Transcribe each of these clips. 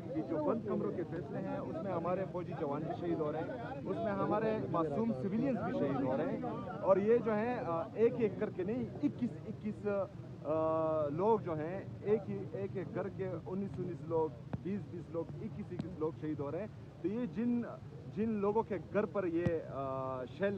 Unit की जो बंद कमरों के फैसले हैं उसमें हमारे फौजी जवान भी शहीद हो रहे हैं, उसमें हमारे मासूम सिविलियंस भी शहीद हो रहे हैं। और ये जो है एक एक करके नहीं 21 लोग जो हैं एक एक करके 19 लोग 20 लोग 21 लोग शहीद हो रहे हैं। तो ये जिन लोगों के घर पर ये शेल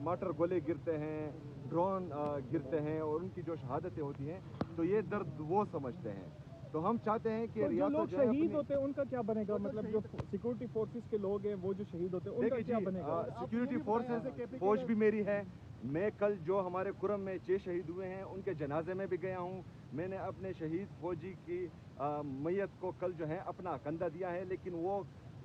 माटर गोले गिरते हैं, ड्रोन गिरते हैं और उनकी जो शहादतें होती हैं, तो ये दर्द वो समझते हैं। तो हम चाहते हैं कि जो लोग शहीद होते हैं उनका क्या बनेगा, मतलब जो सिक्योरिटी फोर्सेस के लोग हैं वो जो शहीद होते हैं उनका क्या बनेगा? सिक्योरिटी फोर्सेस फौज भी मेरी है। मैं कल जो हमारे कुरम में 6 शहीद हुए हैं उनके जनाजे में भी गया हूँ। मैंने अपने शहीद फौजी की मैयत को कल जो है अपना कंधा दिया है, लेकिन वो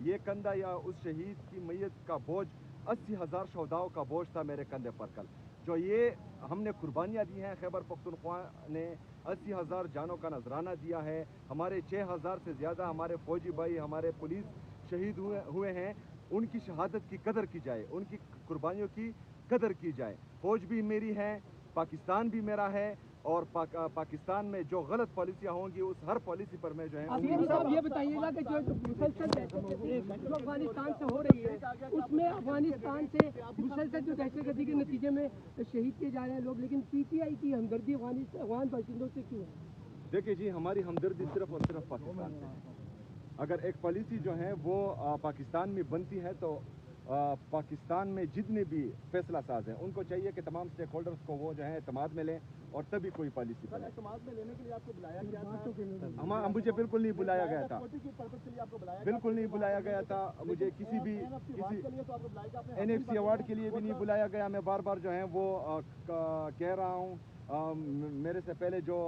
ये कंधा या उस शहीद की मैयत का बोझ 80,000 शहदाओं का बोझ था मेरे कंधे पर कल। जो ये हमने कुर्बानियाँ दी हैं, खैबर पख्तूनख्वा ने 80,000 जानों का नजराना दिया है। हमारे 6,000 से ज़्यादा हमारे फौजी भाई, हमारे पुलिस शहीद हुए हैं। उनकी शहादत की कदर की जाए, उनकी कुर्बानियों की कदर की जाए। फौज भी मेरी है, पाकिस्तान भी मेरा है, और पाकिस्तान में जो गलत पॉलिसियाँ होंगी उस हर पॉलिसी पर मैं जो है। साहब ये बताइएगा कि जो मुसलसल जो अफगानिस्तान से हो रही है उसमें अफगानिस्तान से मुसलसल जो दहशतगर्दी के नतीजे में शहीद किए जा रहे हैं लोग, लेकिन पीटीआई की हमदर्दी अफगान बाशिंदों से क्यों है? देखिए जी, हमारी हमदर्दी सिर्फ और सिर्फ पाकिस्तान से है। अगर एक पॉलिसी जो है वो पाकिस्तान में बनती है तो पाकिस्तान में जितने भी फैसला साज हैं उनको चाहिए कि तमाम स्टेक होल्डर्स को वो जो है एतमाद में लें और तभी कोई पॉलिसी बने। एतमाद में लेने के लिए आपको बुलाया गया था? मुझे बिल्कुल नहीं बुलाया गया था, बिल्कुल नहीं बुलाया गया था। मुझे किसी NFC अवार्ड के लिए भी नहीं बुलाया गया। मैं बार बार जो है वो कह रहा हूँ। मेरे से पहले जो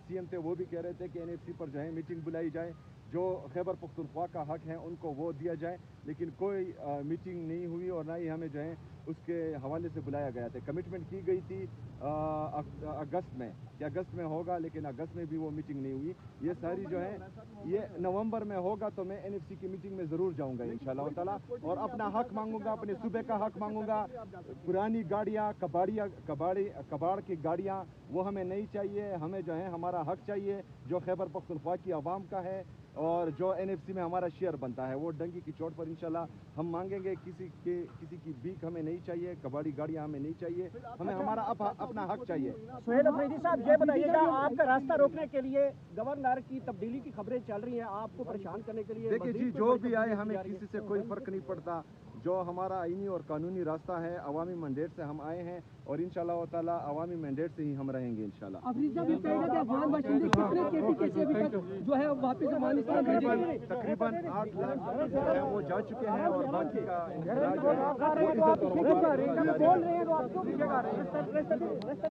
CM थे वो भी कह रहे थे कि NFC पर जो है मीटिंग बुलाई जाए, जो खैबर पख्तूनख्वा का हक है उनको वो दिया जाए, लेकिन कोई मीटिंग नहीं हुई और ना ही हमें जो है उसके हवाले से बुलाया गया था। कमिटमेंट की गई थी अगस्त में कि अगस्त में होगा, लेकिन अगस्त में भी वो मीटिंग नहीं हुई। ये सारी जो है ये नवंबर में होगा तो मैं NFC की मीटिंग में ज़रूर जाऊंगा इंशाल्लाह ताला, और अपना हक मांगूंगा, अपने सूबे का हक मांगूंगा। पुरानी गाड़ियाँ कबाड़ की गाड़ियाँ वो हमें नहीं चाहिए। हमें जो है हमारा हक चाहिए जो खैबर पख्तूनख्वा की आवाम का है और जो NFC में हमारा शेयर बनता है वो डंकी की चोट पर इंशाल्लाह हम मांगेंगे। किसी की भीख हमें नहीं चाहिए, कबाड़ी गाड़ियाँ हमें नहीं चाहिए, हमें हमारा अपना हक चाहिए। सुहेल अफरीदी साहब ये बताइएगा, आपका रास्ता रोकने के लिए गवर्नर की तब्दीली की खबरें चल रही हैं, आपको परेशान करने के लिए? देखिए जी, जो भी आए हमें किसी से कोई फर्क नहीं पड़ता। जो हमारा आईनी और कानूनी रास्ता है, अवामी मैंडेट से हम आए हैं और इंशाल्लाह ताला अवामी मैंडेट से ही हम रहेंगे इंशाल्लाह। जो है वापस अफगानिस्तान तकरीबन 8 लाख वो जा चुके हैं और बाकी का